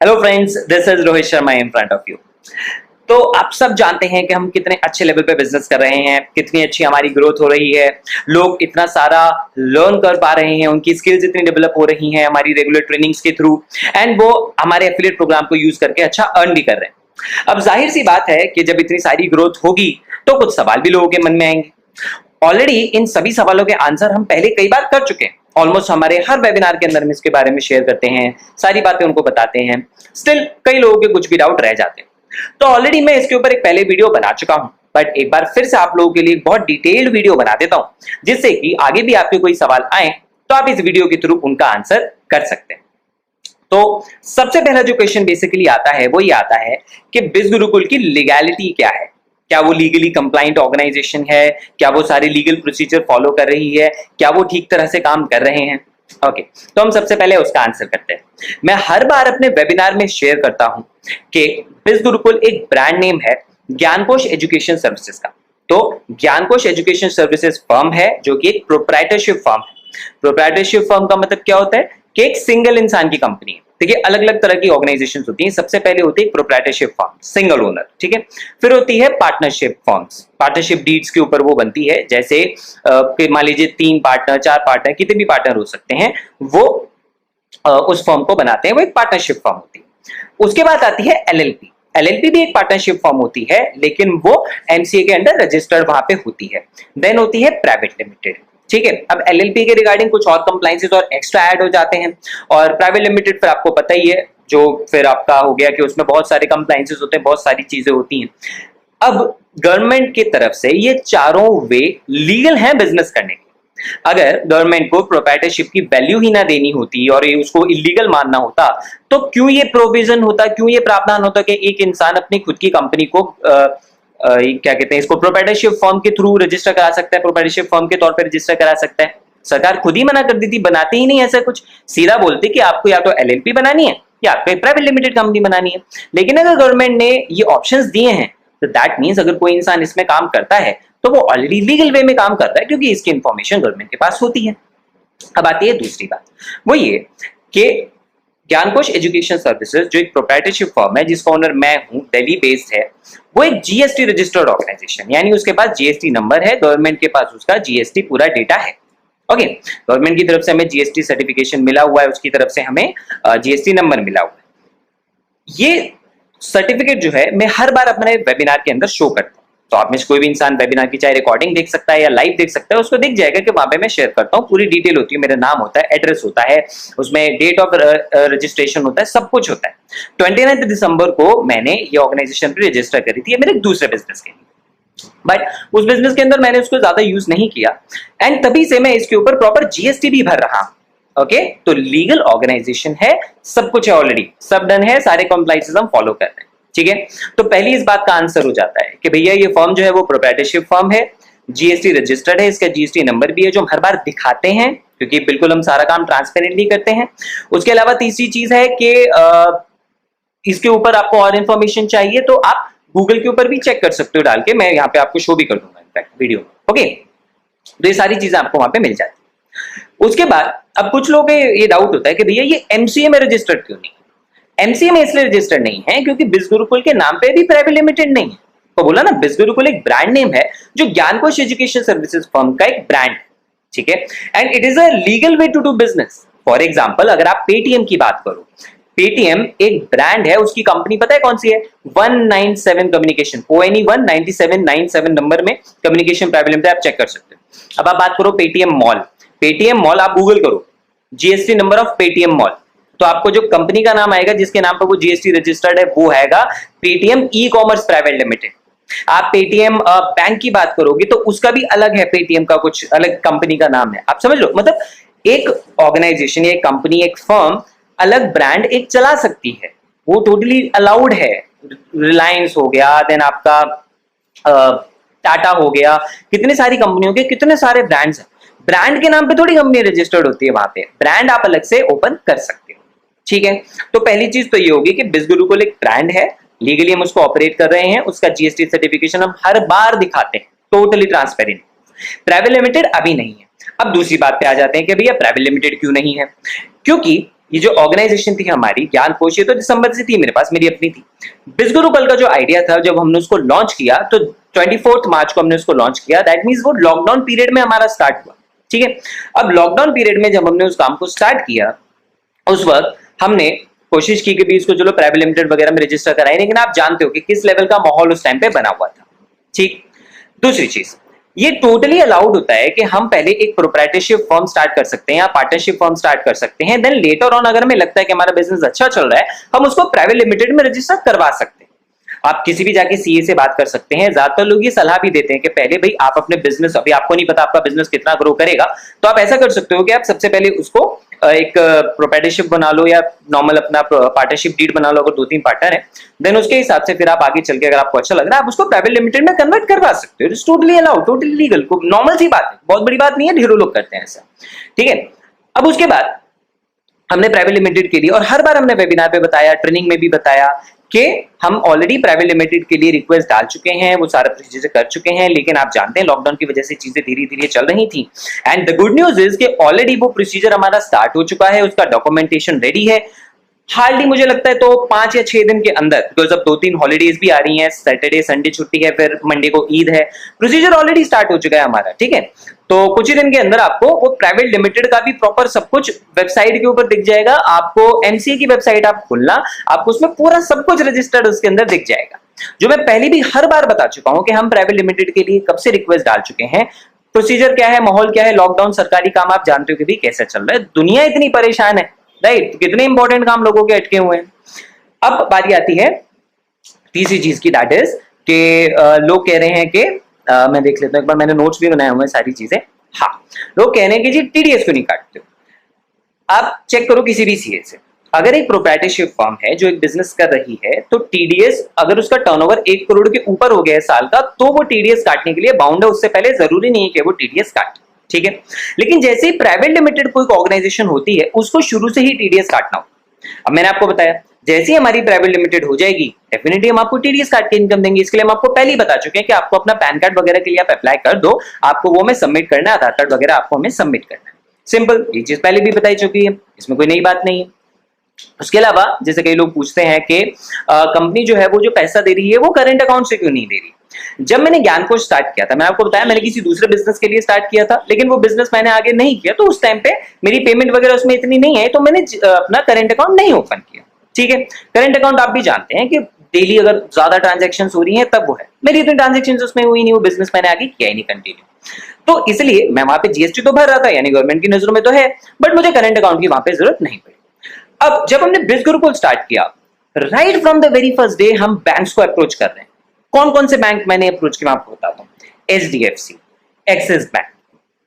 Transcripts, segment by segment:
Hello friends, this is Rohit Sharma in front of you. तो आप सब जानते हैं कि हम कितने अच्छे लेवल पे बिजनेस कर रहे हैं, कितनी अच्छी हमारी ग्रोथ हो रही है, लोग इतना सारा लर्न कर पा रहे हैं, उनकी स्किल्स इतनी डेवलप हो रही हैं हमारी रेगुलर ट्रेनिंग्स के थ्रू, एंड वो हमारे एफिलिएट प्रोग्राम को यूज करके अच्छा अर्न भी कर रहे हैं। अब जाहिर सी बात है कि जब इतनी सारी ग्रोथ होगी तो कुछ सवाल भी लोगों के मन में आएंगे। ऑलरेडी इन सभी सवालों के आंसर हम पहले कई बार कर चुके हैं। ऑलमोस्ट हमारे हर वेबिनार के अंदर हम इसके बारे में शेयर करते हैं, सारी बातें उनको बताते हैं। स्टिल कई लोगों के कुछ भी डाउट रह जाते हैं। तो ऑलरेडी मैं इसके ऊपर एक पहले वीडियो बना चुका हूं, बट एक बार फिर से आप लोगों के लिए एक बहुत डिटेल्ड वीडियो बना देता हूं, जिससे कि आगे भी आपके कोई सवाल आए तो आप इस वीडियो के थ्रू उनका आंसर कर सकते हैं। तो सबसे पहला जो क्वेश्चन बेसिकली आता है वो ये आता है कि बिज गुरुकुल की लीगैलिटी क्या है। क्या वो लीगली कंप्लाइंट ऑर्गेनाइजेशन है? क्या वो सारे लीगल प्रोसीजर फॉलो कर रही है? क्या वो ठीक तरह से काम कर रहे हैं? ओके, तो हम सबसे पहले उसका आंसर करते हैं। मैं हर बार अपने वेबिनार में शेयर करता हूं कि बिज गुरुकुल एक ब्रांड नेम है ज्ञानकोश एजुकेशन सर्विसेज का। तो ज्ञानकोश एजुकेशन सर्विसेज फर्म है जो कि एक प्रोप्राइटरशिप फर्म है। प्रोप्राइटरशिप फर्म का मतलब क्या होता है कि एक सिंगल इंसान की कंपनी है। देखिए, अलग अलग तरह की ऑर्गेनाइजेशंस होती हैं। सबसे पहले होती है प्रोप्राइटरशिप फर्म, सिंगल ओनर, ठीक है। फिर होती है पार्टनरशिप फर्म्स, पार्टनरशिप डीड्स के ऊपर वो बनती है। जैसे मान लीजिए 3 पार्टनर, 4 पार्टनर, कितने भी पार्टनर हो सकते हैं, वो उस फर्म को बनाते हैं, वो एक पार्टनरशिप फर्म होती है। उसके बाद आती है एलएलपी। एलएलपी भी एक पार्टनरशिप फर्म होती है, लेकिन वो एमसीए के अंडर रजिस्टर्ड वहां पे होती है। देन होती है प्राइवेट लिमिटेड, ठीक है। अब एलएलपी के रिगार्डिंग कुछ और कंप्लायंसेस और एक्स्ट्रा ऐड हो जाते हैं, और प्राइवेट लिमिटेड फिर आपको पता ही है, जो फिर आपका हो गया कि उसमें बहुत सारे कंप्लायंसेस होते हैं, बहुत सारी चीजें होती हैं। अब गवर्नमेंट की तरफ से ये चारों वे लीगल हैं बिजनेस करने के। अगर गवर्नमेंट को प्रोप्राइटरशिप की वैल्यू ही ना देनी होती और ये उसको इलीगल मानना होता, तो क्यों ये प्रोविजन होता, क्यों ये प्रावधान होता कि एक इंसान अपनी खुद की कंपनी को क्या कहते हैं इसको, प्रोप्राइटरशिप फर्म के थ्रू रजिस्टर करा सकता है, प्रोप्राइटरशिप फर्म के तौर पर रजिस्टर करा सकता है। सरकार खुद ही मना कर दी थी, बनाती ही नहीं ऐसा कुछ। सीधा बोलती कि आपको या तो एलएलपी बनानी है या आपको एक प्राइवेट लिमिटेड कंपनी बनानी है। लेकिन अगर गवर्नमेंट ने ये ऑप्शंस दिए हैं, तो दैट मींस अगर कोई इंसान इसमें काम करता है तो वो ऑलरेडी लीगल वे में काम कर रहा है, क्योंकि इसकी इंफॉर्मेशन गवर्नमेंट के पास होती है। अब आती है दूसरी बात, वो ये कि ज्ञानकोश एजुकेशन सर्विसेज जो एक प्रोप्राइटरशिप फर्म है, जिसका ओनर मैं हूं, दिल्ली बेस्ड है, वो एक जीएसटी रजिस्टर्ड ऑर्गेनाइजेशन, यानी उसके पास जीएसटी नंबर है, गवर्नमेंट के पास उसका जीएसटी पूरा डेटा है। ओके, गवर्नमेंट की तरफ से हमें जीएसटी सर्टिफिकेशन मिला हुआ है, उसकी तरफ से हमें जीएसटी नंबर मिला हुआ है। ये सर्टिफिकेट जो है मैं हर बार अपने वेबिनार के अंदर शो करता हूं। तो आप में से कोई भी इंसान वेबिनार की चाहे रिकॉर्डिंग देख सकता है या लाइव देख सकता है, उसको दिख जाएगा कि वहां पे मैं शेयर करता हूँ, पूरी डिटेल होती है, मेरा नाम होता है, एड्रेस होता है, उसमें डेट ऑफ रजिस्ट्रेशन होता है, सब कुछ होता है। 29 दिसंबर को मैंने ये ऑर्गेनाइजेशन पे रजिस्टर करी थी, मेरे दूसरे बिजनेस के लिए, बट उस बिजनेस के अंदर मैंने उसको ज्यादा यूज नहीं किया, एंड तभी से मैं इसके ऊपर प्रॉपर जीएसटी भी भर रहा हूं। ओके, तो लीगल ऑर्गेनाइजेशन है, सब कुछ है, ऑलरेडी सब डन है, सारे कंप्लायंसेस हम फॉलो कर रहे हैं, ठीक है। तो पहली इस बात का आंसर हो जाता है कि भैया ये फर्म जो है वो प्रोप्राइटरशिप फर्म है, जीएसटी रजिस्टर्ड है, इसका जीएसटी नंबर भी है, जो हम हर बार दिखाते हैं, क्योंकि बिल्कुल हम सारा काम ट्रांसपेरेंटली करते हैं। उसके अलावा तीसरी चीज है कि इसके ऊपर आपको और इंफॉर्मेशन चाहिए तो आप गूगल के ऊपर भी चेक कर सकते हो डाल के, मैं यहाँ पे आपको शो भी कर दूंगा इनफैक्ट वीडियो में। ओके, तो ये सारी चीजें आपको वहां पे मिल जाती है। उसके बाद अब कुछ लोगों के ये डाउट होता है कि भैया ये एमसीए में रजिस्टर्ड क्यों नहीं? एमसीए में इसलिए रजिस्टर्ड नहीं है क्योंकि बिज गुरुकुल के नाम पे भी प्राइवेट लिमिटेड नहीं है। तो बोला ना, बिज गुरुकुल एक ब्रांड नेम है जो ज्ञानकोश एजुकेशन सर्विसेज फर्म का एक ब्रांड है, ठीक है, and it is a legal way to do business. For example, अगर आप पेटीएम की बात करो, पेटीएम एक ब्रांड है, उसकी कंपनी पता है कौन सी है? 197 कम्युनिकेशन, ONE 19797 नंबर में कम्युनिकेशन प्राइवेट लिमिटेड, आप चेक कर सकते हो। अब आप बात करो पेटीएम मॉल, पेटीएम मॉल आप गूगल करो, GST number of Paytm mall, तो आपको जो कंपनी का नाम आएगा जिसके नाम पर वो जीएसटी रजिस्टर्ड है, वो हैगा Paytm e commerce private limited. आप पेटीएम बैंक की बात करोगे तो उसका भी अलग है, पेटीएम का कुछ अलग कंपनी का नाम है। आप समझ लो, मतलब एक ऑर्गेनाइजेशन, एक कंपनी, एक फर्म अलग ब्रांड एक चला सकती है, वो टोटली अलाउड है। रिलायंस हो गया, देन आपका टाटा हो गया, कितने सारी कंपनियों के कितने सारे ब्रांड्स हैं। ब्रांड के नाम पे थोड़ी कंपनी रजिस्टर्ड होती है, वहां पे ब्रांड आप अलग से ओपन कर सकते हो, ठीक है। तो पहली चीज तो ये होगी कि बिज गुरुकुल एक ब्रांड है, लीगली हम उसको ऑपरेट कर रहे हैं, उसका जीएसटी सर्टिफिकेशन हम हर बार दिखाते हैं, टोटली ट्रांसपेरेंट। प्राइवेट लिमिटेड अभी नहीं है। अब दूसरी बात पे आ जाते हैं कि भैया प्राइवेट लिमिटेड क्यों नहीं है? क्योंकि ये जो ऑर्गेनाइजेशन थी हमारी ज्ञान कोश, ये तो दिसंबर से थी मेरे पास, मेरी अपनी थी। बिजगुरु कल का जो आइडिया था जब हमने उसको लॉन्च किया तो 24 मार्च को हमने उसको लॉन्च किया। दैट मीन्स वो लॉकडाउन पीरियड में हमारा स्टार्ट हुआ, ठीक है। अब लॉकडाउन पीरियड में जब हमने उस काम को स्टार्ट किया, उस वक्त हमने कोशिश की कि भी इसको चलो प्राइवेट लिमिटेड वगैरह में रजिस्टर कराएं, लेकिन आप जानते हो कि किस लेवल का माहौल उस टाइम पे बना हुआ था, ठीक। दूसरी चीज, ये टोटली अलाउड होता है कि हम पहले एक प्रोप्राइटरशिप फर्म स्टार्ट कर सकते हैं या पार्टनरशिप फर्म स्टार्ट कर सकते हैं, देन लेटर ऑन अगर हमें लगता है कि हमारा बिजनेस अच्छा चल रहा है, हम उसको प्राइवेट लिमिटेड में रजिस्टर करवा सकते हैं। आप किसी भी जाके सीए से बात कर सकते हैं। ज्यादातर लोग ये सलाह भी देते हैं कि पहले भाई आप अपने बिजनेस, अभी आपको नहीं पता आपका बिजनेस कितना ग्रो करेगा, तो आप ऐसा कर सकते हो कि आप सबसे पहले उसको एक प्रोप्राइटरशिप बना लो या नॉर्मल अपना पार्टनरशिप डीड बना लो अगर 2-3 पार्टनर है, देन उसके हिसाब से फिर आप आगे चल के अगर आपको अच्छा लग रहा है आप उसको प्राइवेट लिमिटेड में कन्वर्ट करवा सकते हो। It's totally allowed, totally legal, normal सी बात है, बहुत बड़ी बात नहीं है, ढेरों लोग करते हैं ऐसा, ठीक है। अब उसके बाद हमने प्राइवेट लिमिटेड के लिए, और हर बार हमने वेबिनार पे बताया, ट्रेनिंग में भी बताया कि हम ऑलरेडी प्राइवेट लिमिटेड के लिए रिक्वेस्ट डाल चुके हैं, वो सारा प्रोसीजर कर चुके हैं, लेकिन आप जानते हैं लॉकडाउन की वजह से चीजें धीरे धीरे चल रही थी। And the good news is कि ऑलरेडी वो प्रोसीजर हमारा स्टार्ट हो चुका है, उसका डॉक्यूमेंटेशन रेडी है। हार्डली मुझे लगता है तो 5 या 6 दिन के अंदर, बिकॉज अब 2-3 हॉलीडेज भी आ रही हैं, सैटरडे संडे छुट्टी है, फिर मंडे को ईद है, प्रोसीजर ऑलरेडी स्टार्ट हो चुका है हमारा, ठीक है। तो कुछ ही दिन के अंदर आपको वो प्राइवेट लिमिटेड का भी प्रॉपर सब कुछ वेबसाइट के ऊपर दिख जाएगा। आपको एमसीए की वेबसाइट आप खोलना, आपको उसमें पूरा सब कुछ रजिस्टर्ड उसके अंदर दिख जाएगा। जो मैं पहले भी हर बार बता चुका हूं कि हम प्राइवेट लिमिटेड के लिए कब से रिक्वेस्ट डाल चुके हैं, प्रोसीजर क्या है, माहौल क्या है, लॉकडाउन सरकारी काम आप जानते हो कि भी कैसे चल रहा है, दुनिया इतनी परेशान है, राइट, कितने इंपॉर्टेंट काम लोगों के अटके हुए हैं। अब बारी आती है तीसरी चीज की, दैट इज कि लोग कह रहे हैं कि मैं देख लेता हूं एक बार, मैंने नोट्स भी बनाए हुए हैं सारी चीजें। हाँ, लोग कह रहे हैं कि जी टीडीएस क्यों नहीं काटते हो। आप चेक करो किसी भी सीए से, अगर एक प्रोप्राइटरशिप फर्म है जो एक बिजनेस कर रही है, तो टीडीएस अगर उसका टर्नओवर 1 करोड़ के ऊपर हो गया है साल का, तो वो टीडीएस काटने के लिए बाउंड है, उससे पहले जरूरी नहीं है कि वो टीडीएस काटे, ठीक है। लेकिन जैसे ही प्राइवेट लिमिटेड कोई ऑर्गेनाइजेशन होती है, उसको शुरू से ही टीडीएस काटना हो। अब मैंने आपको बताया जैसे ही हमारी प्राइवेट लिमिटेड हो जाएगी, डेफिनेटली हम आपको टीडीएस काट के इनकम देंगे। इसके लिए हम आपको पहले ही बता चुके हैं कि आपको अपना पैन कार्ड वगैरह के लिए आप अप्लाई कर दो, आपको वो हमें सबमिट करना है, आधार कार्ड वगैरह आपको हमें सबमिट करना है, सिंपल। ये चीज पहले भी बताई चुकी है, इसमें कोई नई बात नहीं है। उसके अलावा जैसे कई लोग पूछते हैं कि कंपनी जो है वो जो पैसा दे रही है वो करंट अकाउंट से क्यों नहीं दे रही। जब मैंने ज्ञान कोश स्टार्ट किया था, मैं आपको बताया मैंने किसी दूसरे बिजनेस के लिए स्टार्ट किया था, लेकिन वो बिजनेस मैंने आगे नहीं किया, तो उस टाइम पे मेरी पेमेंट वगैरह उसमें इतनी नहीं है, तो मैंने अपना करंट अकाउंट नहीं ओपन किया, ठीक है। करंट अकाउंट आप भी जानते हैं कि डेली अगर ज्यादा ट्रांजेक्शन हो रही है तब वो है, मेरी इतनी ट्रांजेक्शन उसमें हुई नहीं, वो बिजनेस मैंने आगे किया ही नहीं कंटिन्यू, तो इसलिए मैं वहां पे जीएसटी तो भर रहा था, यानी गवर्नमेंट की नजरों में तो है, बट मुझे करंट अकाउंट की वहां पे जरूरत नहीं पड़ी। अब जब हमने बिज गुरुकुल स्टार्ट किया, right from the very first day हम बैंक्स को अप्रोच कर रहे हैं। कौन कौन से बैंक मैंने अप्रोच किया आपको बताता हूं, HDFC, axis bank,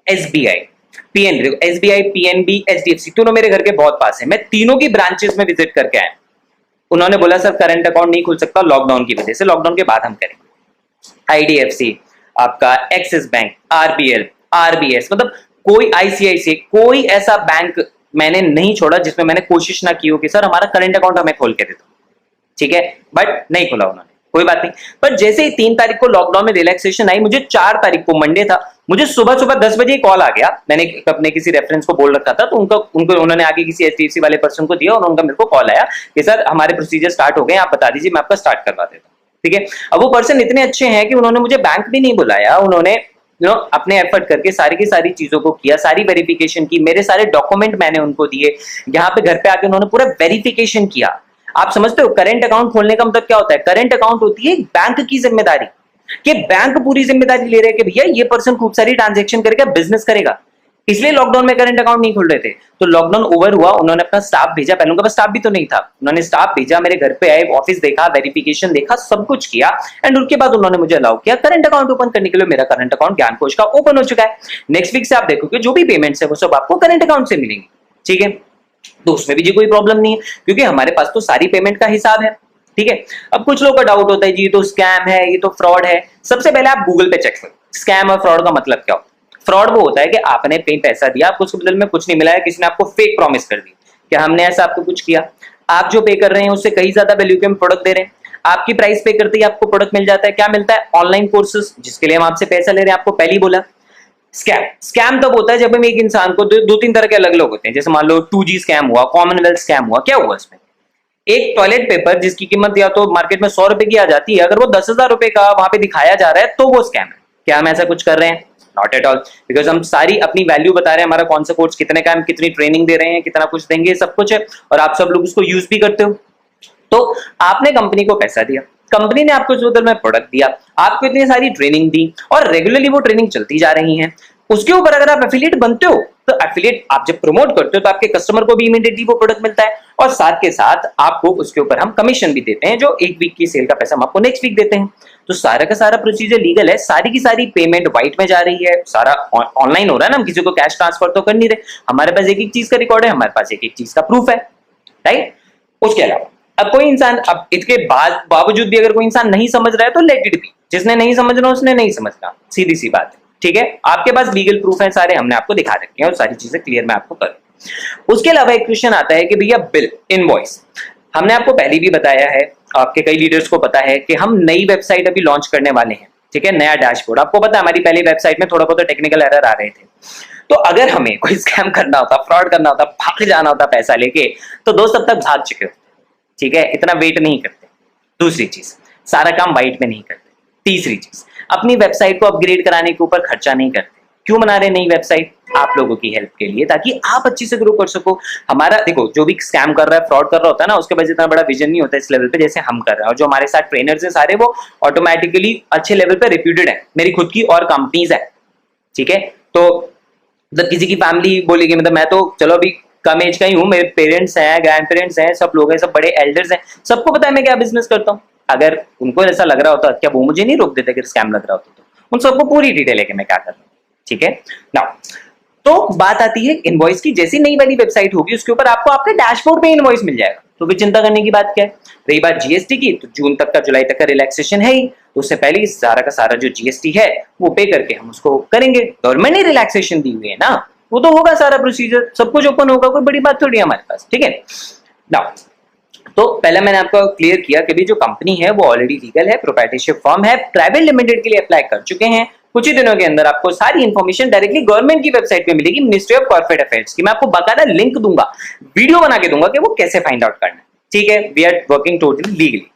SBI, PNB, SBI, PNB, HDFC, तीनों मेरे घर के बहुत पास है, मैं तीनों की ब्रांचेस में विजिट करके आया। उन्होंने बोला सर करंट अकाउंट नहीं खुल सकता लॉकडाउन की वजह से, लॉकडाउन के बाद हम करेंगे। आईडीएफसी, आपका एक्सिस बैंक, आरबीएल, आरबीएस, मतलब कोई आईसीआईसी, कोई ऐसा बैंक मैंने नहीं छोड़ा जिसमें मैंने कोशिश ना की हो कि सर हमारा करंट अकाउंट हमें खोल के दे दो, ठीक है, बट नहीं खोला उन्होंने, कोई बात नहीं। पर जैसे ही 3 तारीख को लॉकडाउन में रिलैक्सेशन आई, मुझे 4 तारीख को मंडे था, मुझे सुबह सुबह 10 बजे कॉल आ गया, मैंने अपने किसी रेफरेंस को बोल रखा था, तो उनको उन्होंने आगे किसी एचडीएफसी वाले पर्सन को दिया और उनका मेरे को कॉल आया कि सर हमारे प्रोसीजर स्टार्ट हो गए, आप बता दीजिए मैं आपका स्टार्ट करवा देता हूँ, ठीक है। अब वो पर्सन इतने अच्छे हैं कि उन्होंने मुझे बैंक भी नहीं बुलाया, उन्होंने अपने एफर्ट करके सारी की सारी चीजों को किया, सारी वेरिफिकेशन की, मेरे सारे डॉक्यूमेंट मैंने उनको दिए, यहाँ पे घर पे आके उन्होंने पूरा वेरिफिकेशन किया। आप समझते हो करंट अकाउंट खोलने का मतलब क्या होता है, करंट अकाउंट होती है बैंक की जिम्मेदारी, कि बैंक पूरी जिम्मेदारी ले रहे हैं कि भैया ये पर्सन खूब सारी ट्रांजेक्शन करेगा, बिजनेस करेगा, इसलिए लॉकडाउन में करंट अकाउंट नहीं खोल रहे थे। तो लॉकडाउन ओवर हुआ, उन्होंने अपना स्टाफ भेजा, पहले उनके पास स्टाफ भी तो नहीं था, उन्होंने स्टाफ भेजा, मेरे घर पे आए, ऑफिस देखा, वेरिफिकेशन देखा, सब कुछ किया, एंड उसके बाद उन्होंने मुझे अलाउ किया करंट अकाउंट ओपन करने के लिए। मेरा करंट अकाउंट ज्ञान कोश का ओपन हो चुका है। नेक्स्ट वीक से आप देखोगे जो भी पेमेंट्स है वो सब आपको करंट अकाउंट से मिलेंगी, ठीक है, तो उसमें भी जी कोई प्रॉब्लम नहीं है, क्योंकि हमारे पास तो सारी पेमेंट का हिसाब है, ठीक है। अब कुछ लोगों का डाउट होता है जी तो स्कैम है, ये तो फ्रॉड है। सबसे पहले आप गूगल पे चेक करो स्कैम और फ्रॉड का मतलब क्या होता है। फ्रॉड वो होता है कि आपने कहीं पैसा दिया, आपको उसके बदले में कुछ नहीं मिला है, किसी ने आपको फेक प्रॉमिस कर दी कि हमने ऐसा आपको कुछ किया, आप जो पे कर रहे हैं उससे कहीं ज्यादा वैल्यू के हम प्रोडक्ट दे रहे हैं, आपकी प्राइस पे करते ही आपको प्रोडक्ट मिल जाता है। क्या मिलता है, ऑनलाइन कोर्सेज, जिसके लिए हम आपसे पैसा ले रहे हैं, आपको पहले ही बोला। स्कैम स्कैम तब होता है जब हम एक इंसान को दो तीन तरह के अलग लोग होते हैं, जैसे मान लो 2G स्कैम हुआ, कॉमनवेल्थ स्कैम हुआ। क्या हुआ इसमें? एक टॉयलेट पेपर जिसकी कीमत या तो मार्केट में 100 रुपए की आ जाती है, अगर वो 10,000 रुपए का वहां पे दिखाया जा रहा है तो वो स्कैम है। क्या हम ऐसा कुछ कर रहे हैं? नॉट एट ऑल, बिकॉज हम सारी अपनी वैल्यू बता रहे हैं, हमारा कौन सा कोर्स कितने का, हम कितनी ट्रेनिंग दे रहे हैं, कितना कुछ देंगे, सब कुछ है, और आप सब लोग उसको यूज भी करते हो। तो आपने कंपनी को पैसा दिया, कंपनी ने आपको जो बदले में प्रोडक्ट दिया, आपको इतनी सारी ट्रेनिंग दी, और रेगुलरली वो ट्रेनिंग चलती जा रही है। उसके ऊपर अगर आप एफिलिएट बनते हो, तो एफिलिएट आप जब प्रमोट करते हो तो आपके कस्टमर को भी इमीडिएटली वो प्रोडक्ट मिलता है, और साथ के साथ आपको उसके ऊपर हम कमीशन भी देते हैं, जो एक वीक की सेल का पैसा हम आपको नेक्स्ट वीक देते हैं। तो सारा का सारा प्रोसीजर लीगल है, सारी की सारी पेमेंट व्हाइट में जा रही है, सारा ऑनलाइन हो रहा है ना, हम किसी को कैश ट्रांसफर तो कर नहीं रहे, हमारे पास एक एक चीज का रिकॉर्ड है, हमारे पास एक एक चीज का प्रूफ है, राइट। उसके अलावा अब कोई इंसान, अब इसके बावजूद भी अगर कोई इंसान नहीं समझ रहा है तो लेट इट बी, जिसने नहीं समझना उसने नहीं समझना, सीधी सी बात है, ठीक है। आपके पास लीगल प्रूफ है सारे, हमने आपको दिखा रखे हैं और सारी चीजें क्लियर मैं आपको करूँ। उसके अलावा एक क्वेश्चन आता है कि भैया बिल इनवॉइस, हमने आपको पहले भी बताया है, आपके कई लीडर्स को पता है कि हम नई वेबसाइट अभी लॉन्च करने वाले हैं, ठीक है, नया डैशबोर्ड। आपको पता है हमारी पहली वेबसाइट में थोड़ा बहुत टेक्निकल एरर आ रहे थे, तो अगर हमें कोई स्कैम करना होता, फ्रॉड करना होता, भाग जाना होता पैसा लेके, तो दोस्त अब तक भाग चुके होते, ठीक है, इतना वेट नहीं करते। दूसरी चीज, सारा काम वाइट में नहीं करते। तीसरी चीज, अपनी वेबसाइट को अपग्रेड कराने के ऊपर खर्चा नहीं करते। क्यों बना रहे नई वेबसाइट? आप लोगों की हेल्प के लिए, ताकि आप अच्छी से ग्रो कर सको। हमारा देखो, जो भी स्कैम कर रहा है, फ्रॉड कर रहा होता है ना, उसके पास इतना बड़ा विजन नहीं होता इस लेवल पे जैसे हम कर रहे हैं, और जो हमारे साथ ट्रेनर्स हैं सारे, वो ऑटोमेटिकली अच्छे लेवल पे रिप्यूटेड है, मेरी खुद की और कंपनीज है, ठीक है। तो मतलब किसी की फैमिली बोलेगी, मतलब मैं तो चलो अभी कम एज का ही हूँ, मेरे पेरेंट्स हैं, ग्रैंड पेरेंट्स हैं, सब लोग हैं, सब बड़े एल्डर्स हैं, सबको पता है मैं क्या बिजनेस करता हूँ। अगर उनको ऐसा लग रहा होता, क्या वो मुझे नहीं रोक देते अगर स्कैम लग रहा होता तो? उन सबको पूरी डिटेल है कि मैं क्या कर रहा हूँ, ठीक है ना। तो बात आती है इनवॉइस की। जैसी नई वाली वेबसाइट होगी उसके ऊपर आपको आपके डैशबोर्ड पे इनवॉइस मिल जाएगा, तो फिर चिंता करने की बात क्या है। रही बात जीएसटी की, तो जून तक का, जुलाई तक का रिलैक्सेशन है ही, तो उससे पहले सारा का सारा जो जीएसटी है वो पे करके हम उसको करेंगे। गवर्नमेंट ने रिलैक्सेशन दी हुई है ना, वो तो होगा, सारा प्रोसीजर सब कुछ ओपन होगा, कोई बड़ी बात थोड़ी है हमारे पास, ठीक है ना। तो पहले मैंने आपको क्लियर किया कि भी जो कंपनी है वो ऑलरेडी लीगल है, प्रोप्राइटरशिप फर्म है, प्राइवेट लिमिटेड के लिए अप्लाई कर चुके हैं। कुछ ही दिनों के अंदर आपको सारी इंफॉर्मेशन डायरेक्टली गवर्नमेंट की वेबसाइट पे मिलेगी, मिनिस्ट्री ऑफ कॉर्पोरेट अफेयर्स की। मैं आपको बाकायदा लिंक दूंगा, वीडियो बना के दूंगा कि वो कैसे फाइंड आउट करना है, ठीक है। We are working totally legally.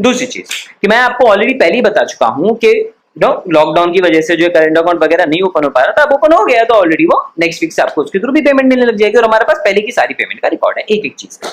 दूसरी चीज कि मैं आपको ऑलरेडी पहले ही बता चुका हूं कि लॉकडाउन की वजह से जो करंट अकाउंट वगैरह नहीं ओपन हो पा रहा था, अब ओपन हो गया, तो ऑलरेडी वो नेक्स्ट वीक से आपको उसके थ्रू भी पेमेंट मिलने लग जाएगी, और हमारे पास पहले की सारी पेमेंट का रिकॉर्ड है एक एक चीज का,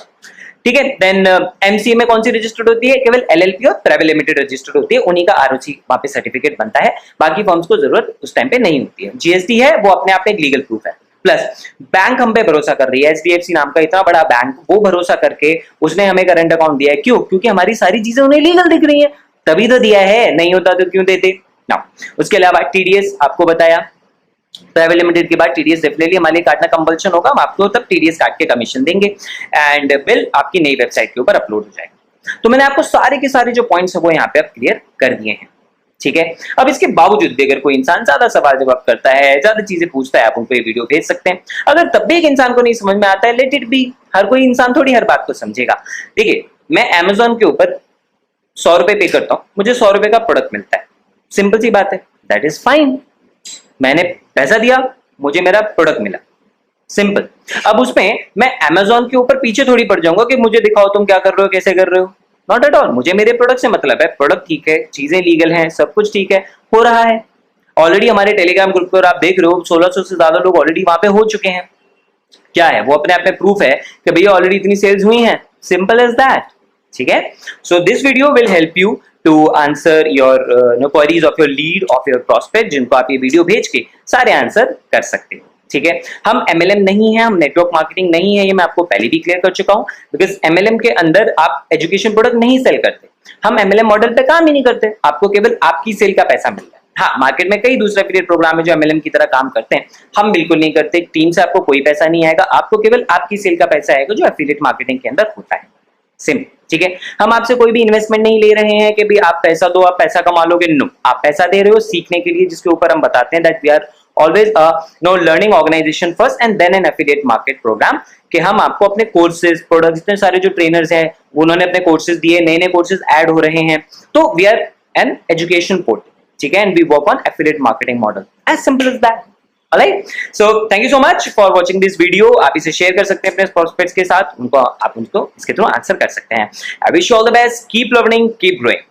ठीक है। देन एमसीए में कौन सी रजिस्टर्ड होती है? केवल एलएलपी और प्राइवेट लिमिटेड रजिस्टर्ड होती है, उन्हीं का आरओसी वहां पे सर्टिफिकेट बनता है, बाकी फर्म्स को जरूरत उस टाइम पे नहीं होती है। जीएसटी है वो अपने आप में एक लीगल प्रूफ है, प्लस बैंक हम पे भरोसा कर रही है, एचडीएफसी नाम का इतना बड़ा बैंक, वो भरोसा करके उसने हमें करंट अकाउंट दिया है। क्यों? क्योंकि हमारी सारी चीजें उन्हें लीगल दिख रही है, तभी तो दिया है, नहीं होता तो क्यों देते ना। उसके अलावा टीडीएस आपको बताया, प्राइवेट लिमिटेड के बाद टीडीएस डेफिनेटली हमारे लिए काटना कंपल्शन होगा, हम आपको तब टीडीएस काट के कमीशन देंगे, एंड बिल आपकी नई वेबसाइट के ऊपर अपलोड हो जाएगा। तो मैंने आपको सारे के सारे जो पॉइंट्स है वो यहाँ पे आप क्लियर कर दिए हैं, ठीक है। अब इसके बावजूद भी अगर कोई इंसान ज्यादा सवाल जवाब करता है, ज्यादा चीजें पूछता है, आप उनको ये वीडियो भेज सकते हैं। अगर तब भी एक इंसान को नहीं समझ में आता है, लेट इट बी, हर कोई इंसान थोड़ी हर बात को समझेगा। देखिए, मैं अमेजोन के ऊपर 100 रुपए पे करता हूँ, मुझे 100 रुपए का प्रोडक्ट मिलता है, सिंपल सी बात है, दैट इज फाइन। मैंने पैसा दिया, मुझे मेरा प्रोडक्ट मिला, सिंपल। अब उसमें मैं अमेजोन के ऊपर पीछे थोड़ी पड़ जाऊंगा कि मुझे दिखाओ तुम क्या कर रहे हो, कैसे कर रहे हो, नॉट एट ऑल। मुझे मेरे प्रोडक्ट से मतलब है, प्रोडक्ट ठीक है, चीजें लीगल हैं, सब कुछ ठीक है, हो रहा है। ऑलरेडी हमारे टेलीग्राम ग्रुप पर आप देख रहे हो 1600 से ज्यादा लोग ऑलरेडी वहां पे हो चुके हैं। क्या है वो? अपने आप में प्रूफ है कि भैया ऑलरेडी इतनी सेल्स हुई हैं, सिंपल एज दैट, ठीक है। So this video will help you to answer your queries of your lead, of your prospect, जिनको आप ये वीडियो भेज के सारे आंसर कर सकते हो, ठीक है। हम एमएलएम नहीं है, हम नेटवर्क मार्केटिंग नहीं है, ये मैं आपको पहले भी क्लियर कर चुका हूं, बिकॉज एमएलएम के अंदर आप एजुकेशन प्रोडक्ट नहीं सेल करते, हम एमएलएम मॉडल पे काम ही नहीं करते, आपको केवल आपकी सेल का पैसा मिल रहा है। हाँ, मार्केट में कई दूसरे एफिलिएट प्रोग्राम है जो एमएलएम की तरह काम करते हैं, हम बिल्कुल नहीं करते। टीम से आपको कोई पैसा नहीं आएगा, आपको केवल आपकी सेल का पैसा आएगा जो एफिलिएट मार्केटिंग के अंदर होता है, सिंपल, ठीक है। हम आपसे कोई भी इन्वेस्टमेंट नहीं ले रहे हैं कि भी आप पैसा दो, आप पैसा कमा लोगे, नो। आप पैसा दे रहे हो सीखने के लिए, जिसके ऊपर हम बताते हैं that we are always learning organization first and then an affiliate market program, कि हम आपको अपने कोर्सेज, प्रोडक्ट्स, इतने सारे जो ट्रेनर्स हैं उन्होंने अपने कोर्सेज दिए, नए नए कोर्सेज ऐड हो रहे हैं, तो we are an education portal, ठीक है, and we work on affiliate marketing model, as simple as that. Alright, so thank you so much for watching this video. आप इसे शेयर कर सकते हैं अपने prospects के साथ, आप उनको इसके थ्रू आंसर कर सकते हैं. I wish you all the best. Keep learning, keep growing.